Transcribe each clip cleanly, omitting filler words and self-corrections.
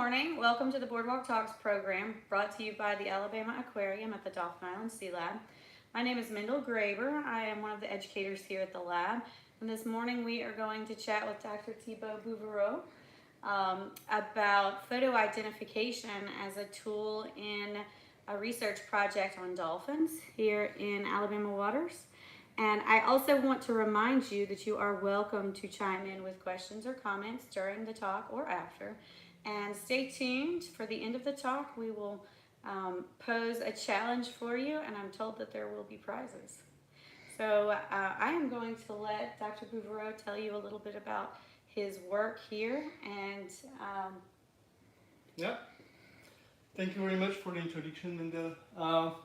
morning. Welcome to the Boardwalk Talks program brought to you by the Alabama Aquarium at the Dolphin Island Sea Lab. My name is Mendel Graber. I am one of the educators here at the lab. And this morning we are going to chat with Dr. Thibaut Bouveroux about photoidentification as a tool in a research project on dolphins here in Alabama waters. And I also want to remind you that you are welcome to chime in with questions or comments during the talk or after. And stay tuned for the end of the talk. We will pose a challenge for you, and I'm told that there will be prizes. So I am going to let Dr. Bouveroux tell you a little bit about his work here. And yeah, thank you very much for the introduction, Mendel.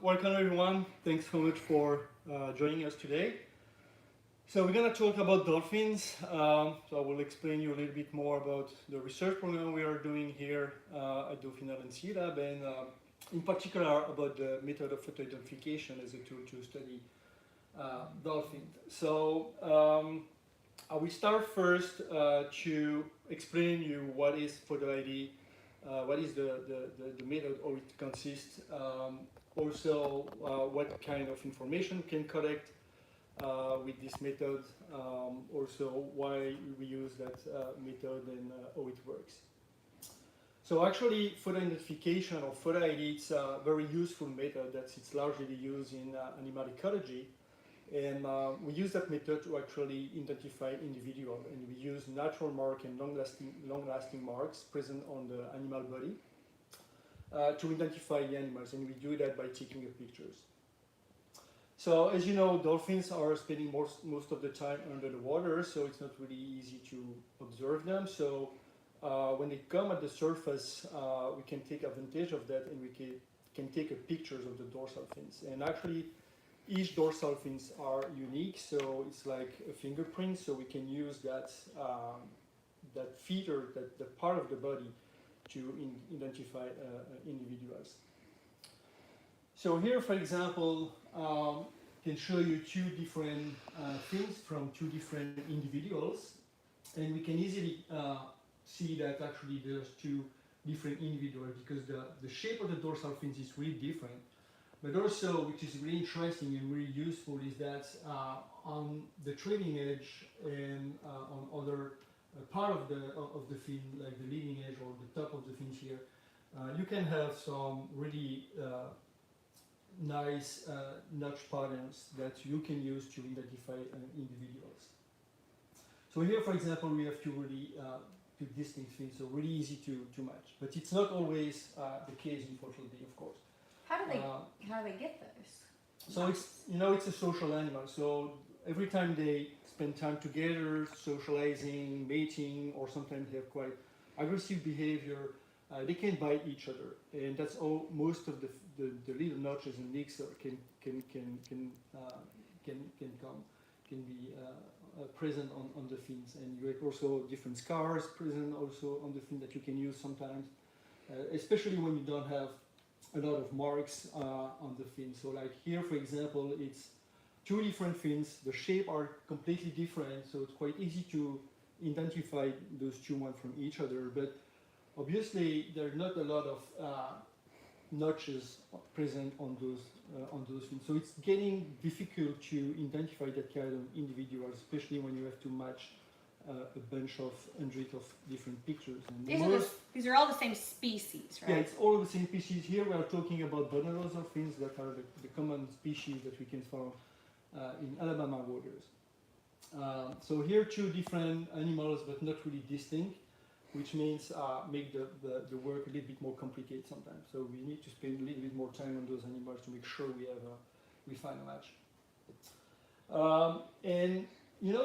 Welcome everyone. Thanks so much for joining us today. So we're going to talk about dolphins. So I will explain you a little bit more about the research program we are doing here at Dolphin Island Sea Lab, and in particular about the method of photoidentification as a tool to study dolphins. So I will start first to explain you what is photo ID, what is the method, how it consists, also what kind of information we can collect with this method, also why we use that method and how it works. So actually photo identification or photo ID is a very useful method that it's largely used in animal ecology, and we use that method to actually identify individuals, and we use natural mark and long-lasting marks present on the animal body to identify the animals, and we do that by taking pictures. So as you know, dolphins are spending most of the time under the water, so it's not really easy to observe them. So when they come at the surface, we can take advantage of that, and we can take pictures of the dorsal fins. And actually, each dorsal fins are unique, so it's like a fingerprint. So we can use that feature, that part of the body, to identify individuals. So here, for example, can show you two different things from two different individuals, and we can easily see that actually there's two different individuals because the shape of the dorsal fins is really different. But also, which is really interesting and really useful, is that on the trailing edge and on other part of the fin, like the leading edge or the top of the fins here, you can have some really nice notch patterns that you can use to identify individuals. So here, for example, we have two distinct fins, so really easy to match. But it's not always the case, unfortunately, of course. how do they get those? So it's a social animal. So every time they spend time together, socializing, mating, or sometimes they have quite aggressive behavior, they can bite each other, and that's all. Most of the little notches and nicks can be present on the fins, and you have also different scars present also on the fin that you can use sometimes, especially when you don't have a lot of marks on the fin. So like here, for example, it's two different fins. The shape are completely different, so it's quite easy to identify those two one from each other. But obviously, there are not a lot of notches present on those fins, so it's getting difficult to identify that kind of individuals, especially when you have to match a bunch of hundreds of different pictures. And these are all the same species, right? Yeah, it's all the same species. Here we are talking about bottlenose dolphins that are the common species that we can find in Alabama waters. So here two different animals, but not really distinct, which means make the work a little bit more complicated sometimes. So we need to spend a little bit more time on those animals to make sure we find a match. And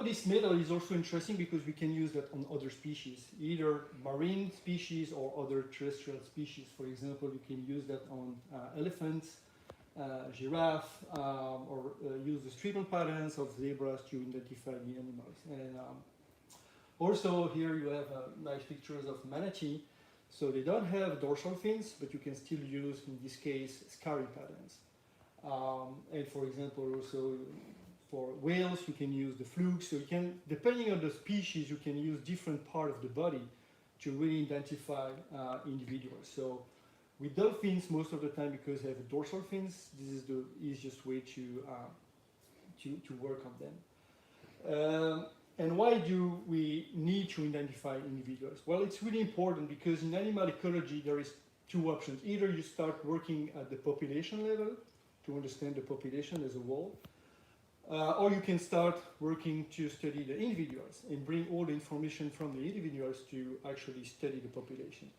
this method is also interesting because we can use that on other species, either marine species or other terrestrial species. For example, you can use that on elephants, giraffe, or use the stripen patterns of zebras to identify the animals. And also here you have nice pictures of manatee. So they don't have dorsal fins, but you can still use, in this case, scary patterns. And for example, also for whales, you can use the flukes. So you can, depending on the species, you can use different part of the body to really identify individuals. So with dolphins, most of the time, because they have dorsal fins, this is the easiest way to work on them. And why do we need to identify individuals? Well, it's really important because in animal ecology there is two options. Either you start working at the population level to understand the population as a whole, or you can start working to study the individuals and bring all the information from the individuals to actually study the population.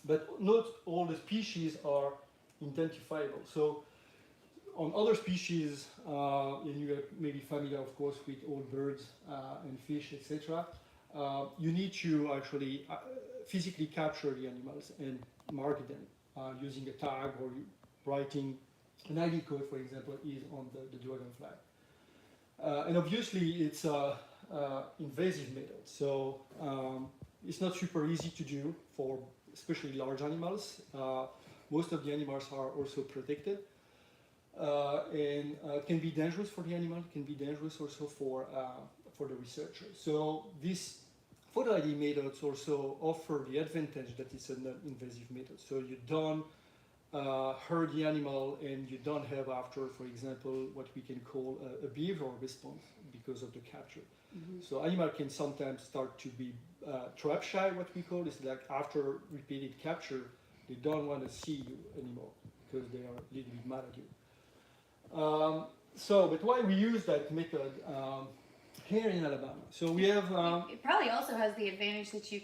But not all the species are identifiable. So on other species, and you are maybe familiar, of course, with all birds and fish, etc., you need to actually physically capture the animals and mark them using a tag or writing an ID code, for example, is on the dragonfly. And obviously, it's an invasive method, so it's not super easy to do for especially large animals. Most of the animals are also protected. And can be dangerous for the animal, can be dangerous also for the researcher. So these photo ID methods also offer the advantage that it's an invasive method. So you don't hurt the animal and you don't have after, for example, what we can call a behavioral response because of the capture. Mm-hmm. So animal can sometimes start to be trap shy, what we call. It's like after repeated capture, they don't want to see you anymore because they are a little bit mad at you. But why we use that method here in Alabama? So we have. It probably also has the advantage that you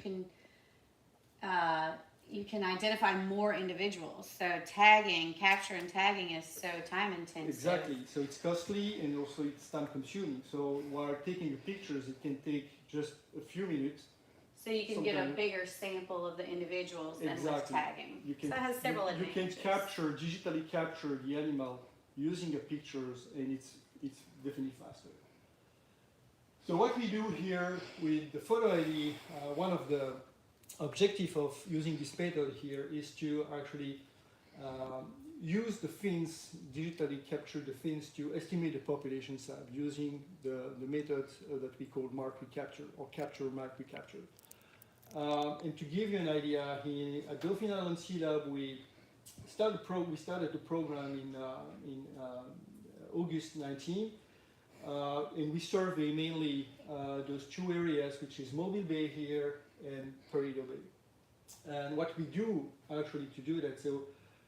can identify more individuals. So capture and tagging is so time intensive. Exactly. So it's costly and also it's time consuming. So while taking the pictures, it can take just a few minutes. So you can get a bigger sample of the individuals than with tagging. So it has several advantages. You can digitally capture the animal using the pictures, and it's definitely faster. So what we do here with the photo ID, one of the objectives of using this method here is to actually use the fins, digitally capture the fins to estimate the population size using the method that we call mark recapture or capture mark recapture. And to give you an idea, at Dolphin Island Sea Lab, we started the program in August 19, and we survey mainly those two areas, which is Mobile Bay here and Perdido Bay. And what we do actually to do that, so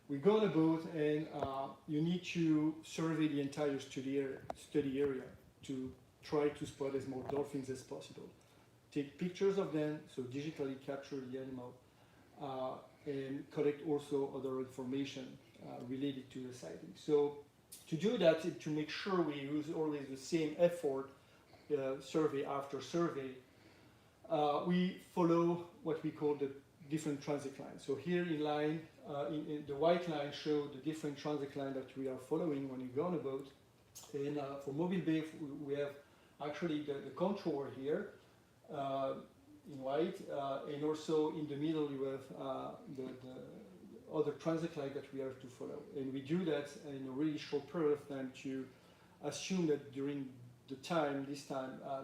we go on a boat and you need to survey the entire study area to try to spot as more dolphins as possible. Take pictures of them, so digitally capture the animal, and collect also other information related to the sighting. So to do that, to make sure we use always the same effort, survey after survey, we follow what we call the different transit lines. So here in line, in the white line show the different transit lines that we are following when you go on a boat. And for Mobile Bay, we have actually the contour here, in white, and also in the middle you have the other transit line that we have to follow. And we do that in a really short period of time to assume that during this time,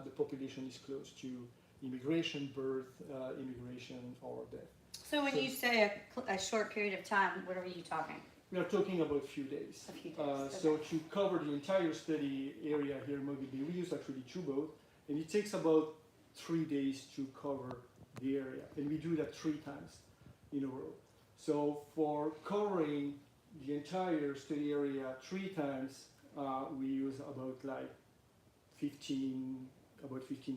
the population is close to immigration, birth, immigration, or death. So when you say a short period of time, what are you talking? We are talking about a few days. A few days. Okay. So to cover the entire study area here in Mobile Bay, we use actually two boats, and it takes about 3 days to cover the area, and we do that 3 times in a row. So for covering the entire study area 3 times, we use about 15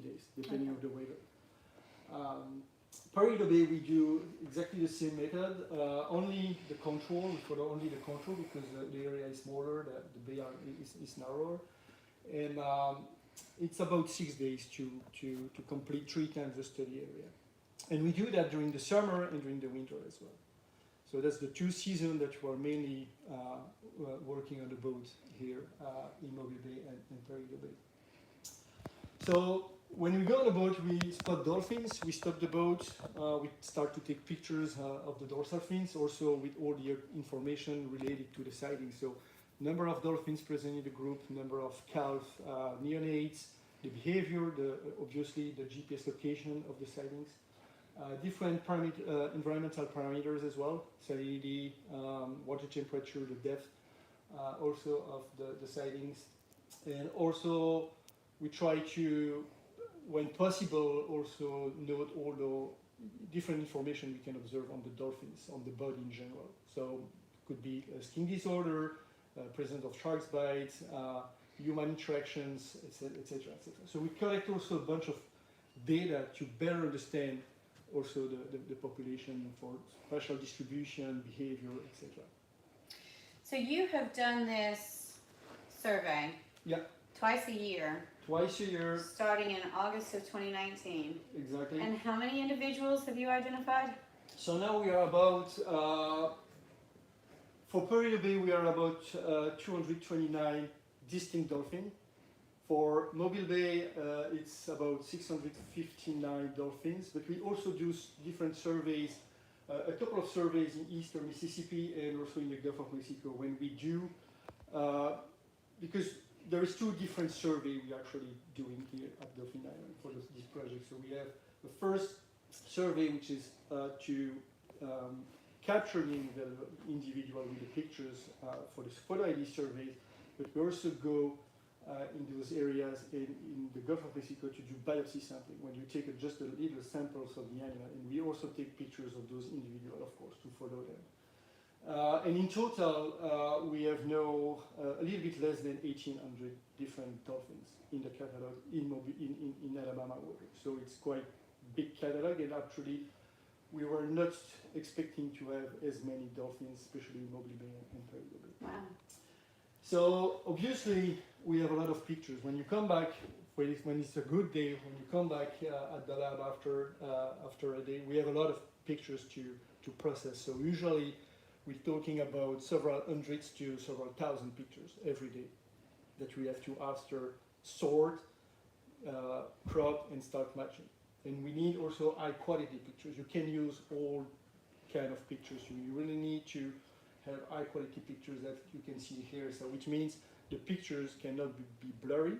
days, depending on the weather. Perdido Bay, we do exactly the same method, only the control, we follow only the control because the area is smaller, the bay is narrower. And it's about 6 days to complete 3 times the study area. And we do that during the summer and during the winter as well. So that's the 2 seasons that we are mainly working on the boat here in Mobile Bay and Perdido Bay. So when we go on the boat, we spot dolphins, we stop the boat, we start to take pictures of the dorsal fins, also with all the information related to the sighting. So number of dolphins present in the group, number of calf neonates, the behavior, obviously the GPS location of the sightings, different environmental parameters as well, salinity, water temperature, the depth also of the sightings. And also we try to, when possible, also note all the different information we can observe on the dolphins, on the body in general. So it could be a skin disorder, presence of sharks bites, human interactions, etc., etc., etc. So we collect also a bunch of data to better understand also the population for spatial distribution, behavior, etc. So you have done this survey Yeah, twice a year, twice a year, starting in August of 2019. exactly. And how many individuals have you identified? So now we are about, for Pearl Bay, we are about 229 distinct dolphins. For Mobile Bay, it's about 659 dolphins, but we also do different surveys, a couple of surveys in eastern Mississippi and also in the Gulf of Mexico when we do, because there is two different surveys we're actually doing here at Dolphin Island for this project. So we have the first survey, which is to capture the individual with the pictures for this photo ID surveys, but we also go in those areas in the Gulf of Mexico to do biopsy sampling, when you take just a little samples of the animal, and we also take pictures of those individuals, of course, to follow them. And in total, we have now a little bit less than 1,800 different dolphins in the catalog in Alabama water. So it's quite big catalog, and actually we were not expecting to have as many dolphins, especially in Mobile Bay and Perry Bay. Wow. So obviously we have a lot of pictures. When you come back, when it's a good day, when you come back at the lab after a day, we have a lot of pictures to process. So usually we're talking about several hundreds to several thousand pictures every day that we have to after sort, crop, and start matching. And we need also high quality pictures. You can use all kind of pictures. You really need to have high quality pictures that you can see here. So which means the pictures cannot be blurry,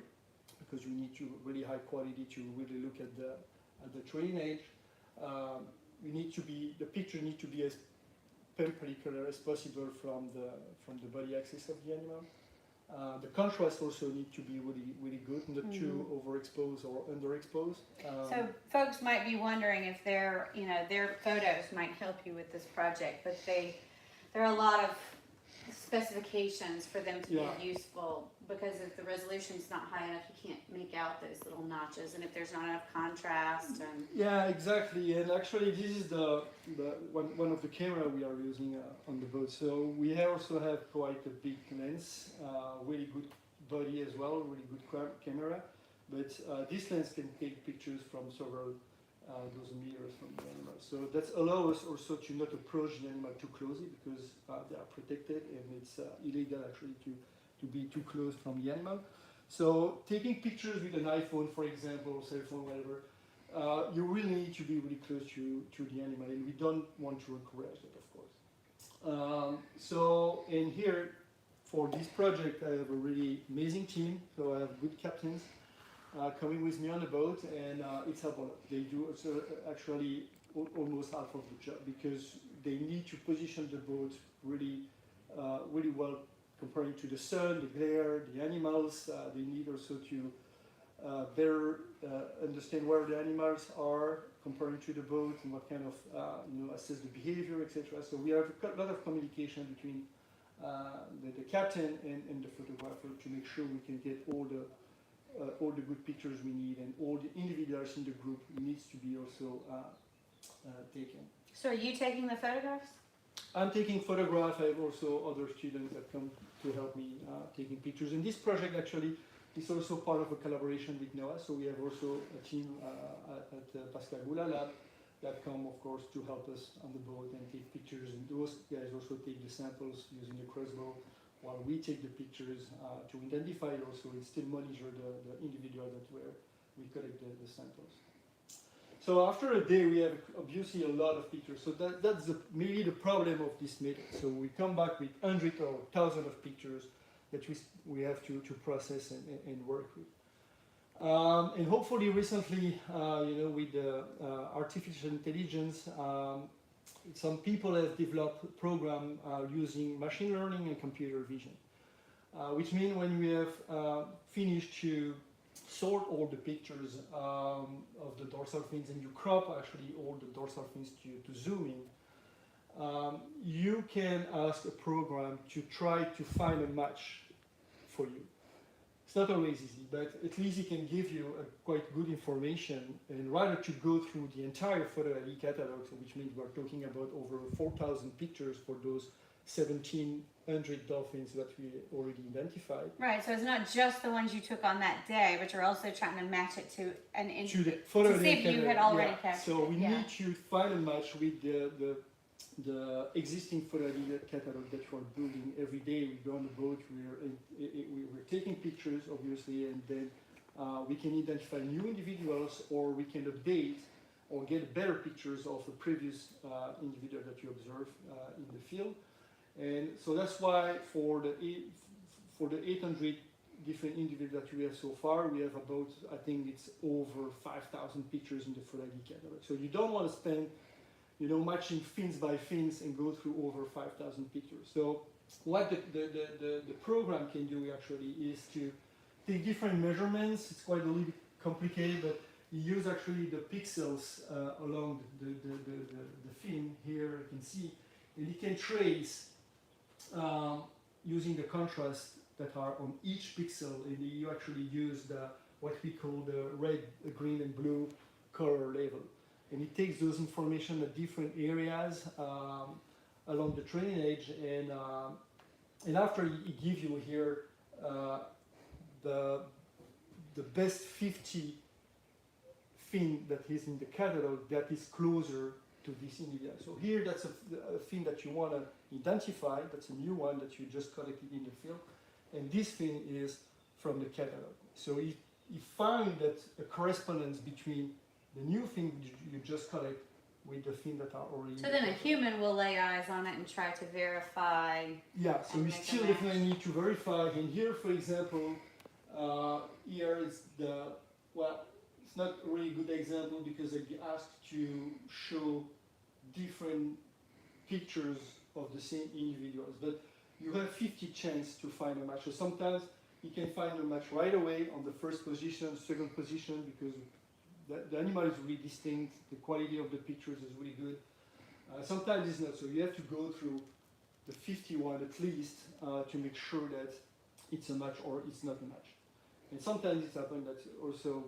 because you need to really high quality to really look at the trailing edge. The picture need to be as perpendicular as possible from the body axis of the animal. The contrast also need to be really good, not too overexposed or underexposed. So folks might be wondering if their photos might help you with this project, but there are a lot of specifications for them to be useful, because if the resolution's not high enough, you can't make out those little notches, and if there's not enough contrast. And yeah, exactly. And actually, this is the one of the camera we are using on the boat. So we also have quite a big lens, really good body as well, really good camera. But this lens can take pictures from several dozen meters from the animal. So that allows us also to not approach the animal too closely, because they are protected, and it's illegal actually to be too close from the animal. So taking pictures with an iPhone, for example, cell phone, whatever, you really need to be really close to the animal, and we don't want to encourage that, of course. So in here, for this project, I have a really amazing team. So I have good captains coming with me on the boat, and it's helped a lot. They do actually almost half of the job, because they need to position the boat really well, comparing to the sun, the glare, the animals. They need also to better understand where the animals are comparing to the boat, and what kind of assess the behavior, etc. So we have a lot of communication between the captain and the photographer to make sure we can get all the good pictures we need, and all the individuals in the group needs to be also taken. so are you taking the photographs? I'm taking photographs. I have also other students that come to help me taking pictures. And this project actually is also part of a collaboration with NOAA. So we have also a team at Pascal Goula Lab that come, of course, to help us on the boat and take pictures. And those guys also take the samples using the crossbow, while we take the pictures to identify also and still monitor the individual that we collect the samples. So after a day, we have obviously a lot of pictures. So that's maybe the problem of this method. So we come back with hundreds or thousands of pictures that we have to process and work with. And hopefully recently, with the artificial intelligence, some people have developed a program using machine learning and computer vision, which means when we have finished to sort all the pictures of the dorsal fins and you crop actually all the dorsal fins to zoom in, you can ask a program to try to find a match for you. It's not always easy, but at least it can give you a quite good information, and rather to go through the entire photo ID catalog, so which means we're talking about over 4,000 pictures for those 1,700 dolphins that we already identified. Right, so it's not just the ones you took on that day, but you're also trying to match it to an To the photo to see ID if you catalog, had already yeah. captured So it, we yeah. need to find a match with the existing photo ID catalog that you are building every day. We go on the boat, we're taking pictures, obviously, and then we can identify new individuals, or we can update or get better pictures of the previous individual that you observe in the field. And so that's why for the 800 different individuals that we have so far, we have about, I think it's over 5,000 pictures in the photo ID catalog. So you don't want to spend matching fins by fins and go through over 5,000 pictures. So what the program can do actually is to take different measurements. It's quite a little bit complicated, but you use actually the pixels along the fin here, you can see, and you can trace using the contrast that are on each pixel, and you actually use what we call the red, green, and blue color level. And it takes those information at different areas along the trailing edge, and after it gives you here the best 50 fin that is in the catalog that is closer to this individual. So here that's a fin that you want to identify, that's a new one that you just collected in the field, and this fin is from the catalog. So you find that a correspondence between the new fin you just collect with the fin that are already. So then a human will lay eyes on it and try to verify. Yeah, so we still definitely need to verify. And here, for example, here is it's not a really good example because I asked to show different pictures of the same individuals, but you have 50 chance to find a match. So sometimes you can find a match right away on the first position, second position, because the animal is really distinct, the quality of the pictures is really good. Sometimes it's not, so you have to go through the 51 at least to make sure that it's a match or it's not a match. And sometimes it's happened that also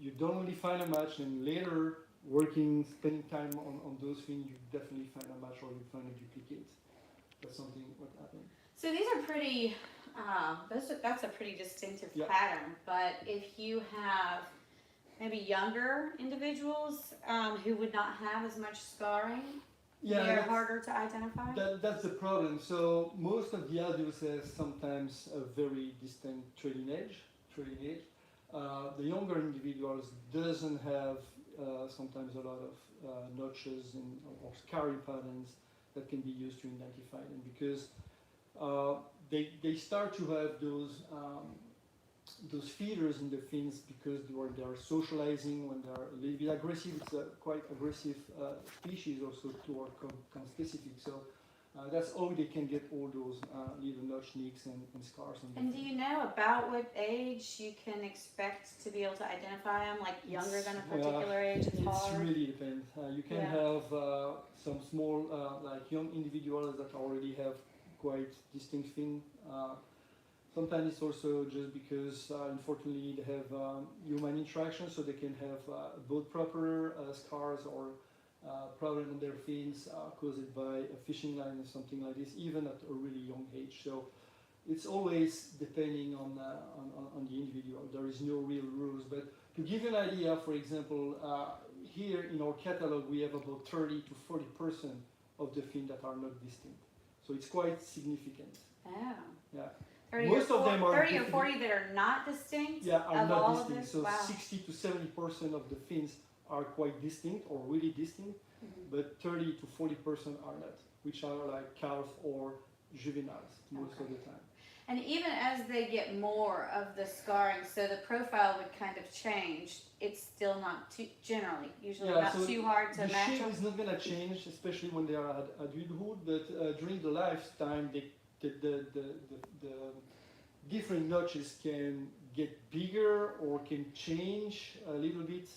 you don't really find a match, and later spending time on those things, you definitely find a match or you find a duplicate. That's something what happened. So these are pretty, that's a pretty distinctive Yeah. pattern, but if you have maybe younger individuals who would not have as much scarring, they're harder to identify? That's the problem. So most of the adults have sometimes a very distinct trailing edge. The younger individuals doesn't have sometimes a lot of notches or scarring patterns that can be used to identify them, because they start to have those feeders in the fins because they are socializing when they are a little bit aggressive. It's a quite aggressive species also toward conspecific. So that's how they can get all those little notch nicks and scars on them. And do you know about what age you can expect to be able to identify them? Like younger than a particular age is hard? It really depends. You can have some small, like young individuals that already have quite distinct fin. Sometimes it's also just because, unfortunately, they have human interaction, so they can have both proper scars or problem on their fins caused by a fishing line or something like this, even at a really young age. So it's always depending on the individual. There is no real rules. But to give you an idea, for example, here in our catalog, we have about 30 to 40% of the fin that are not distinct. So it's quite significant. Oh. Yeah. 30 Most of them are 30 or 40 that are not distinct? Yeah, are of not all distinct. Of this? So wow. 60 to 70% of the fins are quite distinct or really distinct, but 30 to 40% are not, which are like calf or juveniles most of the time. And even as they get more of the scarring, so the profile would kind of change, it's still not too, generally, usually Yeah, not so too hard to the match shape them. is not going to change, especially when they are at adulthood, but during the lifetime, the different notches can get bigger or can change a little bit,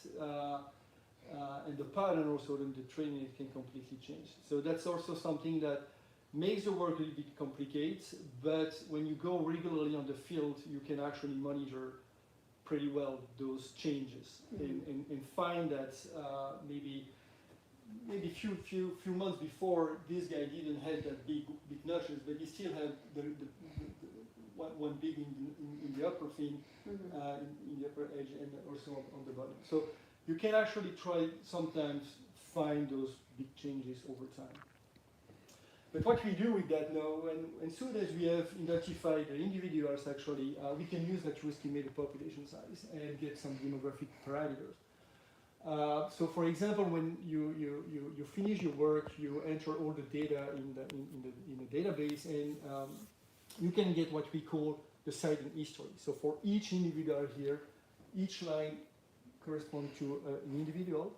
and the pattern also in the training can completely change. So that's also something that makes the work a little bit complicated, but when you go regularly on the field, you can actually monitor pretty well those changes and find that maybe few months before this guy didn't have that big notches, but he still had the one big in the upper fin, in the upper edge, and also on the bottom. So you can actually try sometimes find those big changes over time. But what we do with that now, as soon as we have identified the individuals, actually, we can use that to estimate the population size and get some demographic parameters. So, for example, when you finish your work, you enter all the data in the database, and you can get what we call the sighting history. So, for each individual here, each line corresponds to an individual.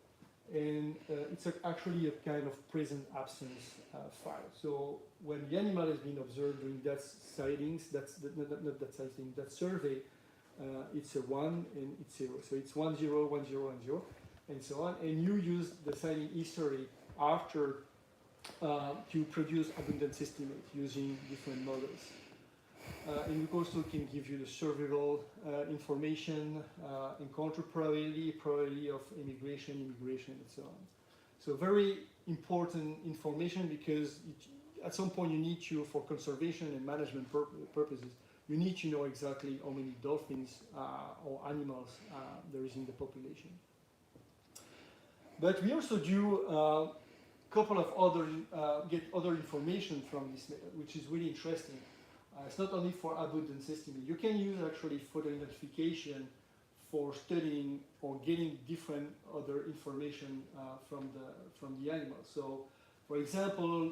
And it's actually a kind of present-absence file. So when the animal has been observed during that sightings, not that sighting, that survey, it's a 1 and it's 0. So it's 1, 0, 1, 0, 1, 0, and so on. And you use the sighting history after to produce abundance estimate using different models. And we also can give you the survival information, encounter probability of immigration, and so on. So very important information because at some point you need to, for conservation and management purposes, you need to know exactly how many dolphins or animals there is in the population. But we also do a couple of other, get other information from this method, which is really interesting. It's not only for abundance estimate. You can use actually photoidentification for studying or getting different other information from the animal. So, for example,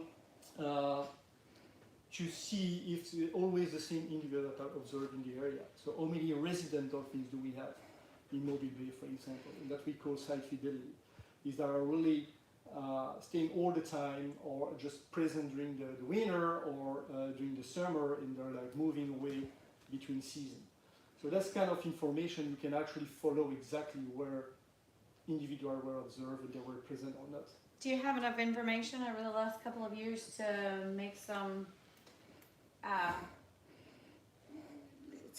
to see if it's always the same individual that are observed in the area. So, how many resident dolphins do we have in Mobile Bay, for example, and that we call site fidelity? Is that are really staying all the time or just present during the winter or during the summer, and they're like moving away between seasons. So that's kind of information you can actually follow exactly where individuals were observed and they were present or not. Do you have enough information over the last couple of years to make some,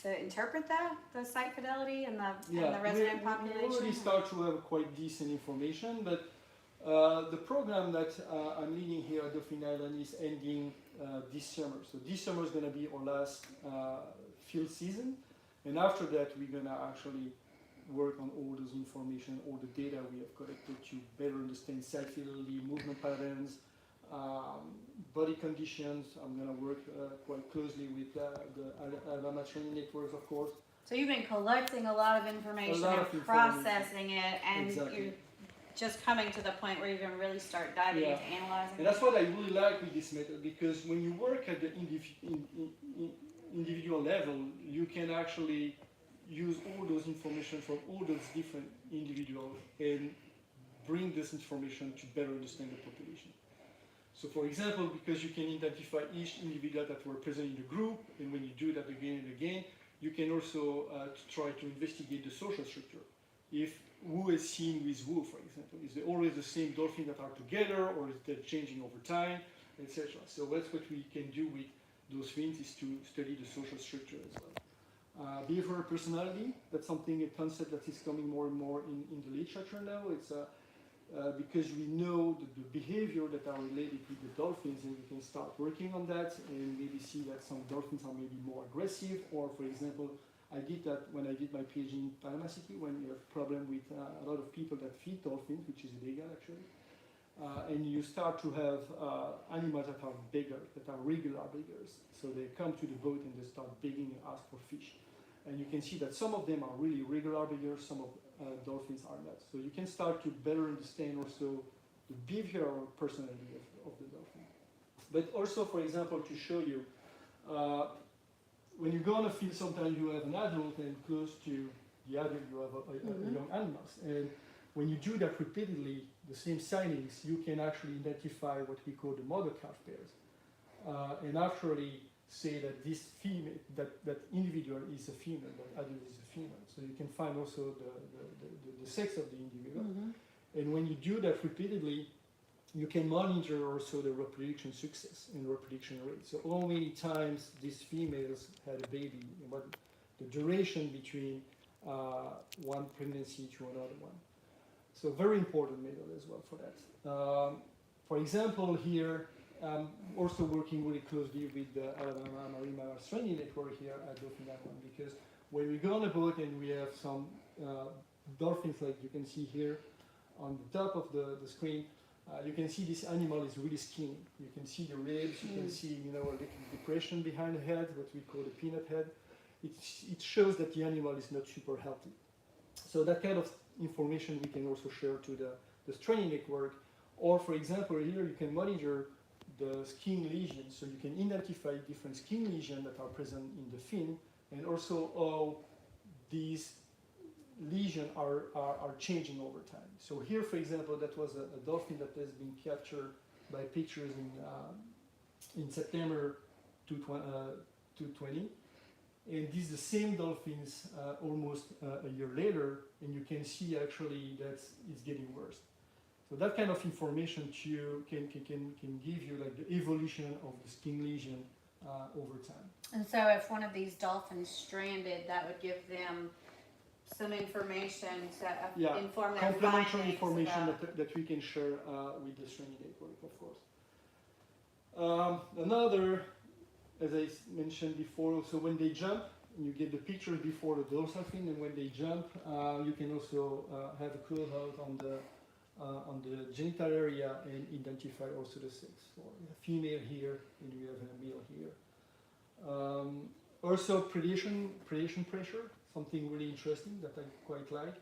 to interpret that, the site fidelity and the resident population? We already start to have quite decent information, but the program that I'm leading here at Dauphin Island is ending this summer. So this summer is going to be our last field season, and after that we're going to actually work on all those information, all the data we have collected to better understand site fidelity, movement patterns, body conditions. I'm going to work quite closely with the Alabama training networks, of course. So you've been collecting a lot of information and processing it, and you're just coming to the point where you can really start diving into analyzing. And that's what I really like with this method, because when you work at the individual level, you can actually use all those information from all those different individuals and bring this information to better understand the population. So for example, because you can identify each individual that were present in the group, and when you do that again and again, you can also try to investigate the social structure. If who is seen with who, for example, is it always the same dolphin that are together, or is that changing over time, etc. So that's what we can do with those fins, is to study the social structure as well. Behavior personality, that's something, a concept that is coming more and more in the literature now. It's because we know the behavior that are related with the dolphins, and we can start working on that and maybe see that some dolphins are maybe more aggressive, or for example, I did that when I did my PhD in Panama City, when you have a problem with a lot of people that feed dolphins, which is illegal actually. And you start to have animals that are bigger, that are regular beggars. So they come to the boat and they start begging and ask for fish. And you can see that some of them are really regular beggars, some of dolphins are not. So you can start to better understand also the behavioral personality of the dolphin. But also, for example, to show you, when you go on a field, sometimes you have an adult, and close to the adult you have a young animals. And when you do that repeatedly, the same sightings, you can actually identify what we call the mother-calf pairs, and actually say that this female, that individual is a female, that adult is a female. So you can find also the sex of the individual. And when you do that repeatedly, you can monitor also the reproduction success and reproduction rate. So how many times these females had a baby, and what the duration between one pregnancy to another one. So very important method as well for that. For example, here I'm also working really closely with the Alabama Marine Mammal Stranding Network here at Dolphin Island, because when we go on a boat and we have some dolphins, like you can see here on the top of the screen, you can see this animal is really skinny. You can see the ribs, you can see a little depression behind the head, what we call the peanut head. It shows that the animal is not super healthy. So that kind of information we can also share to the stranding network. Or for example, here you can monitor the skin lesions, so you can identify different skin lesions that are present in the fin, and also how these lesions are changing over time. So here, for example, that was a dolphin that has been captured by pictures in September 2020. And these are the same dolphins almost a year later, and you can see actually that it's getting worse. So that kind of information too can give you like the evolution of the skin lesion over time. And so if one of these dolphins stranded, that would give them some information to inform their complementary findings information about... that we can share with the stranding network, of course. Another, as I mentioned before, so when they jump, you get the picture before the dorsal fin, and when they jump, you can also have a close out on the genital area and identify also the sex. So a female here, and you have a male here. Also predation pressure, something really interesting that I quite like.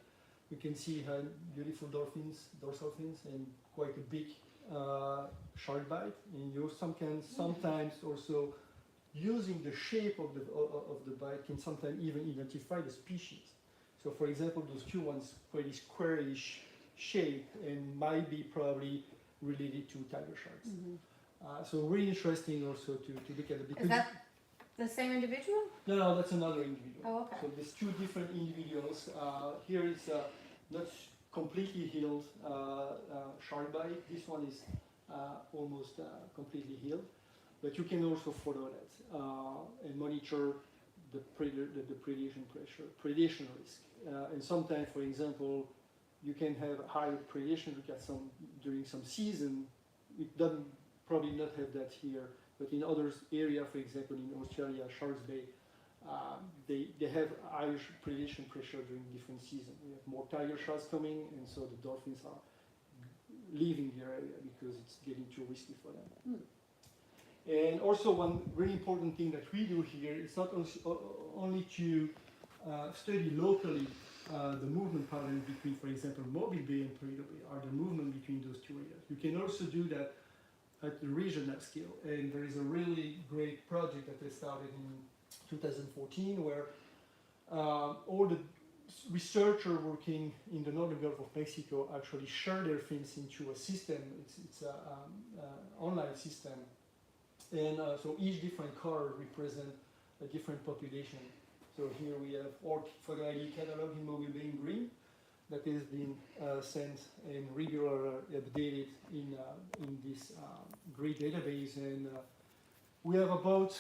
You can see how beautiful dolphins, dorsal fins, and quite a big shark bite. And you sometimes also using the shape of the bite can sometimes even identify the species. So for example, those two ones quite squarish shape and might be probably related to tiger sharks. So really interesting also to look at it. Is that the same individual? No, that's another individual. Oh, okay. So there's two different individuals. Here is not completely healed shark bite. This one is almost completely healed. But you can also follow that and monitor the predation pressure, predation risk. And sometimes, for example, you can have higher predation during some season. It doesn't probably not have that here, but in other areas, for example, in Australia, Sharks Bay, they have higher predation pressure during different seasons. We have more tiger sharks coming, and so the dolphins are leaving the area because it's getting too risky for them. And also one really important thing that we do here is not only to study locally the movement pattern between, for example, Mobile Bay and Toledo Bay, or the movement between those two areas. You can also do that at the regional scale. And there is a really great project that they started in 2014 where all the researchers working in the northern Gulf of Mexico actually share their fins into a system. It's an online system. And so each different color represents a different population. So here we have our photo ID catalog in Mobile Bay in green that has been sent and regularly updated in this great database. And we have about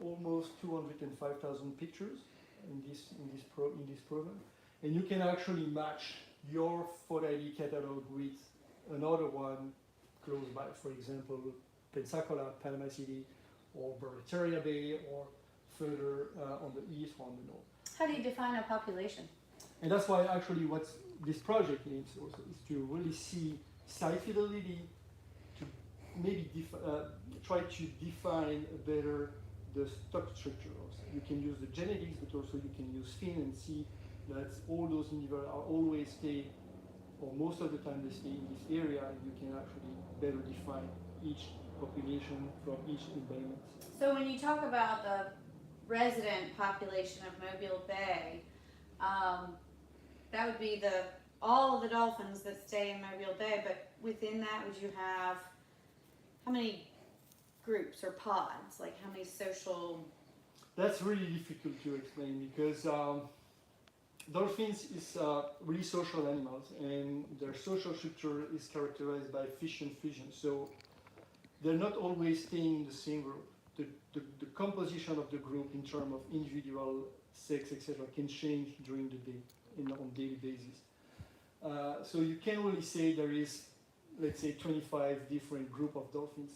almost 205,000 pictures in this program. And you can actually match your photo ID catalog with another one close by, for example, Pensacola, Panama City, or Barataria Bay, or further on the east or on the north. How do you define a population? And that's why actually what this project aims also is to really see site fidelity, to maybe try to define better the stock structure also. You can use the genetics, but also you can use fin and see that all those individuals are always stay, or most of the time they stay in this area, and you can actually better define each population from each environment. So when you talk about the resident population of Mobile Bay, that would be all of the dolphins that stay in Mobile Bay, but within that, would you have, how many groups or pods? Like how many social? That's really difficult to explain because dolphins is really social animals, and their social structure is characterized by fission fusion. So they're not always staying in the same group. The composition of the group in terms of individual sex, etc., can change during the day on daily basis. So you can't really say there is, let's say, 25 different group of dolphins.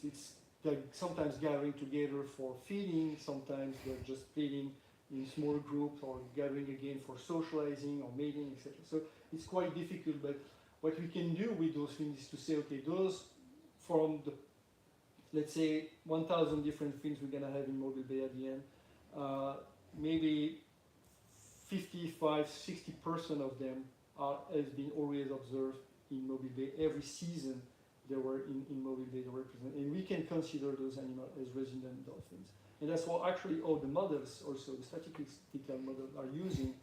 They're sometimes gathering together for feeding, sometimes they're just feeding in small groups or gathering again for socializing or mating, etc. So it's quite difficult, but what we can do with those fins is to say, okay, those from the, let's say, 1,000 different fins we're gonna have in Mobile Bay at the end, maybe 55, 60% of them has been always observed in Mobile Bay. Every season they were in Mobile Bay to represent, and we can consider those animals as resident dolphins. And that's what actually all the models, also the statistical models, are using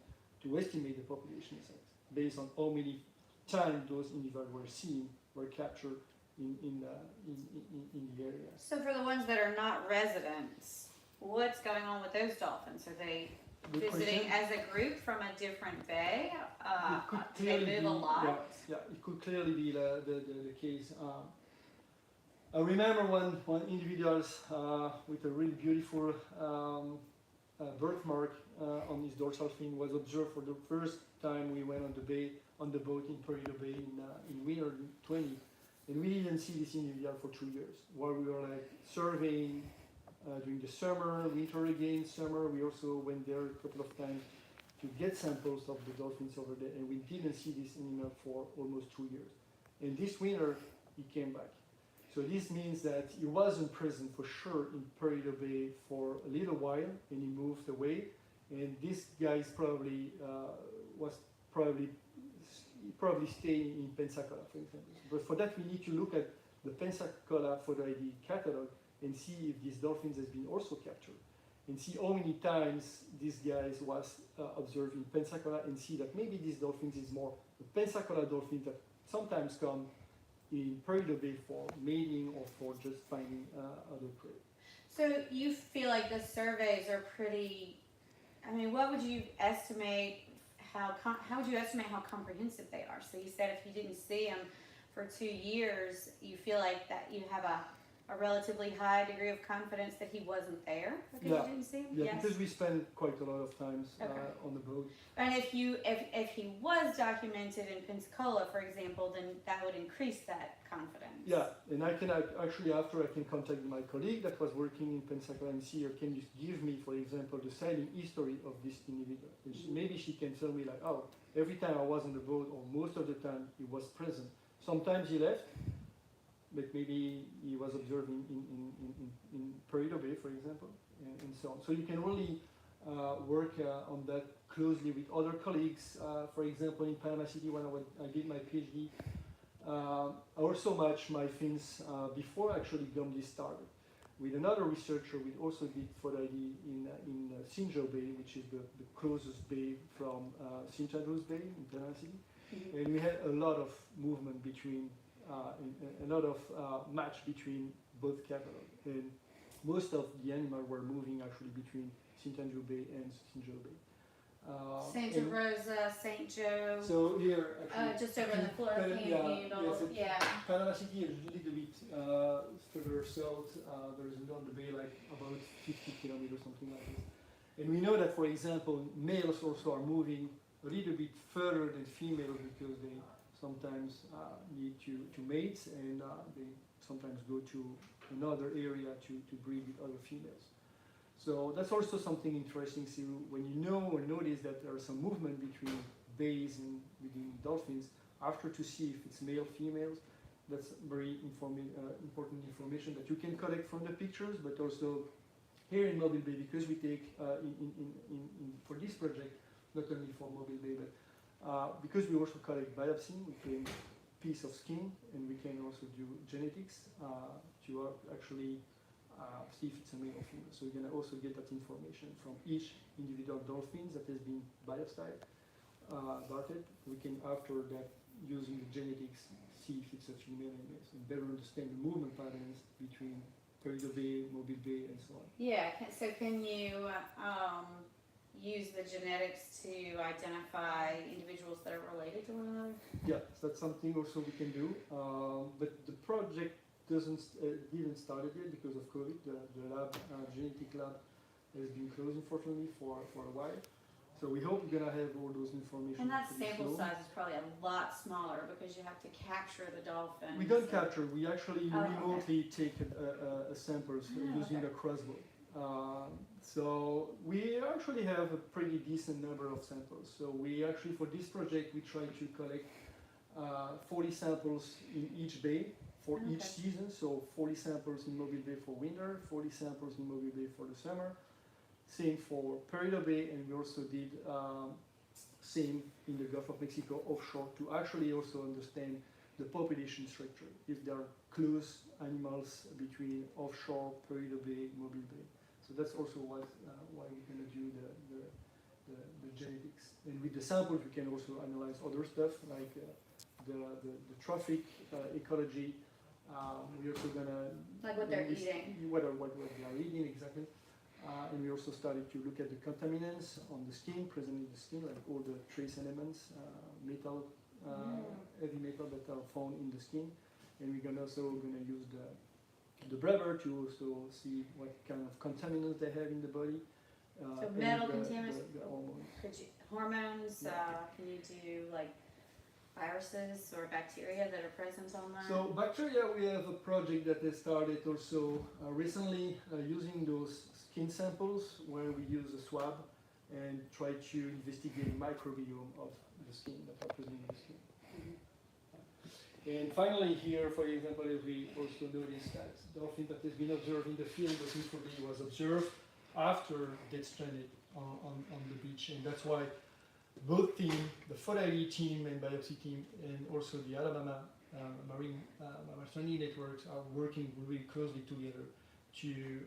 to estimate the population size based on how many times those individuals were seen, were captured in the area. So for the ones that are not residents, what's going on with those dolphins? Are they Good visiting question. as a group from a different bay? It could Do they clearly move a be, lot? yeah, it could clearly be the case. I remember one individuals with a really beautiful birthmark on his dorsal fin was observed for the first time we went on the boat in Perdido Bay in winter 20, and we didn't see this individual for 2 years. While we were like surveying during the summer, winter again, summer, we also went there a couple of times to get samples of the dolphins over there, and we didn't see this animal for almost 2 years. And this winter, he came back. So this means that he wasn't present for sure in Perdido Bay for a little while, and he moved away. And this guy is probably probably staying in Pensacola, for example. But for that, we need to look at the Pensacola photo ID catalog and see if these dolphins has been also captured, and see how many times this guy was observed in Pensacola, and see that maybe these dolphins is more the Pensacola dolphins that sometimes come in Perdido Bay for mating or for just finding other prey. So you feel like the surveys are pretty, I mean, what would you estimate, how would you estimate how comprehensive they are? So you said if you didn't see them for 2 years, you feel like that you have a relatively high degree of confidence that he wasn't there because you didn't see him? Yeah, Yes. because we spend quite a lot of times on the boat. And if he was documented in Pensacola, for example, then that would increase that confidence. Yeah, and I can actually after I can contact my colleague that was working in Pensacola and see, or can you give me, for example, the sighting history of this individual? And maybe she can tell me like, oh, every time I was on the boat, or most of the time he was present. Sometimes he left, but maybe he was observed in Perdido Bay, for example, and so on. So you can really work on that closely with other colleagues. For example, in Panama City, when I did my PhD, I also matched my fins before actually Gumby started with another researcher. We also did photo ID in Sinjo Bay, which is the closest bay from St. Andrews Bay in Panama City. Mm-hmm. And we had a lot of movement between a lot of match between both catalogs, and most of the animals were moving actually between St. Andrew Bay and Sinjo Bay. Santa Rosa, St. Joe. So here, actually, just over in the Florida Panhandle. Yeah. Panama City is a little bit further south. There is another bay like about 50 kilometers, something like this. And we know that, for example, males also are moving a little bit further than females because they sometimes need to mate, and they sometimes go to another area to breed with other females. So that's also something interesting. So when you know or notice that there is some movement between bays and within dolphins, after to see if it's male, females, that's very important information that you can collect from the pictures, but also here in Mobile Bay, because we take for this project, not only for Mobile Bay, but because we also collect biopsy, we can piece of skin, and we can also do genetics to actually see if it's a male or female. So we're going to also get that information from each individual dolphin that has been biopsied, darted. We can, after that, using the genetics, see if it's a female and male, and better understand the movement patterns between Perdido Bay, Mobile Bay, and so on. Yeah, so can you use the genetics to identify individuals that are related to one another? Yeah, so that's something also we can do. But the project didn't start yet because of COVID. The lab, genetic lab, has been closed unfortunately for a while. So we hope we're gonna have all those information. And that pretty sample soon. size is probably a lot smaller because you have to capture the dolphin. We don't capture. We actually Oh, okay. remotely take a samples using okay. a crossbow. So we actually have a pretty decent number of samples. So we actually, for this project, we try to collect 40 samples in each bay for each Okay. season. So 40 samples in Mobile Bay for winter, 40 samples in Mobile Bay for the summer. Same for Perdido Bay, and we also did same in the Gulf of Mexico offshore to actually also understand the population structure, if there are close animals between offshore, Perdido Bay, Mobile Bay. So that's also why we're going to do the genetics. And with the samples, we can also analyze other stuff like the trophic ecology. We're also going to Like what they're eating. What they are eating exactly. And we also started to look at the contaminants on the skin, present in the skin, like all the trace elements, metal, heavy metal that are found in the skin. And we're also going to use the blubber to also see what kind of contaminants they have in the body. So metal contaminants, the hormones. hormones, can you do like viruses or bacteria that are present on that? So bacteria, we have a project that has started also recently using those skin samples where we use a swab and try to investigate microbiome of the skin that are present in the skin. And finally here, for example, we also noticed that dolphin that has been observed in the field of Newfoundland was observed after dead stranded on the beach, and that's why both team, the photoidentification team and biopsy team, and also the Alabama Marine Stranding networks are working really closely together to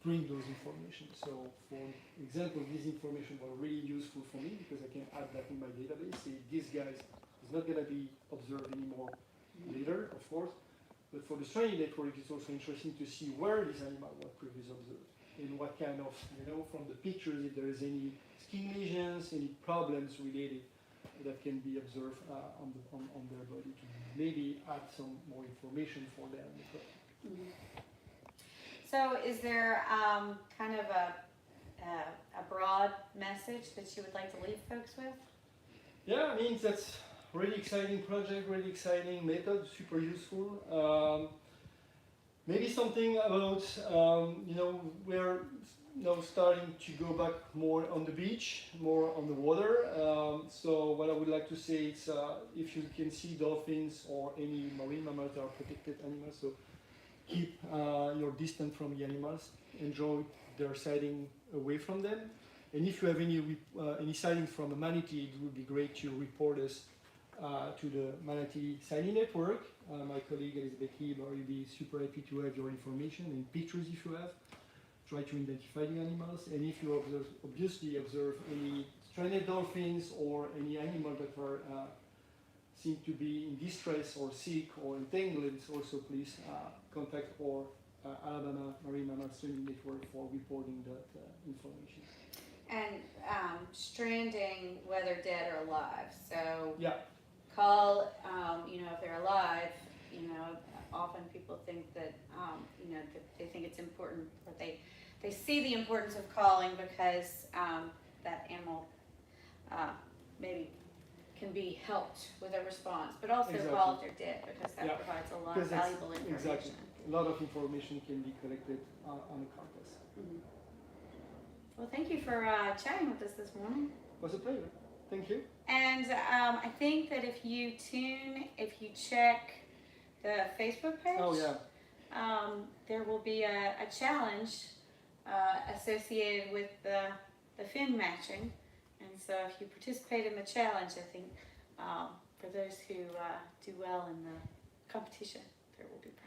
bring those information. So, for example, this information was really useful for me because I can add that in my database. See, this guy is not going to be observed anymore later, of course. But for the Stranding network, it's also interesting to see where this animal was previously observed and what kind of, from the pictures, if there is any skin lesions, any problems related that can be observed on their body to maybe add some more information for them. So is there kind of a broad message that you would like to leave folks with? Yeah, I mean, that's really exciting project, really exciting method, super useful. Maybe something about, we're now starting to go back more on the beach, more on the water. So what I would like to say is if you can see dolphins or any marine mammals that are protected animals, so keep your distance from the animals, enjoy their sighting away from them. And if you have any sightings from a manatee, it would be great to report us to the Manatee Sighting Network. My colleague Elizabeth Heeb will be super happy to have your information and pictures if you have. Try to identify the animals, and if you obviously observe any stranded dolphins or any animal that are seem to be in distress or sick or entangled, also please contact our Alabama Marine Mammal Stranding Network for reporting that information. And stranding, whether dead or alive. So yeah, call, if they're alive. Often people think that, that they think it's important, but they see the importance of calling because that animal maybe can be helped with a response, but also call if they're dead because that provides a lot of valuable information. Exactly. A lot of information can be collected on a carcass. Mm-hmm. Well, thank you for chatting with us this morning. It was a pleasure. Thank you. And I think that if you check the Facebook page, there will be a challenge associated with the fin matching. And so if you participate in the challenge, I think for those who do well in the competition, there will be prizes.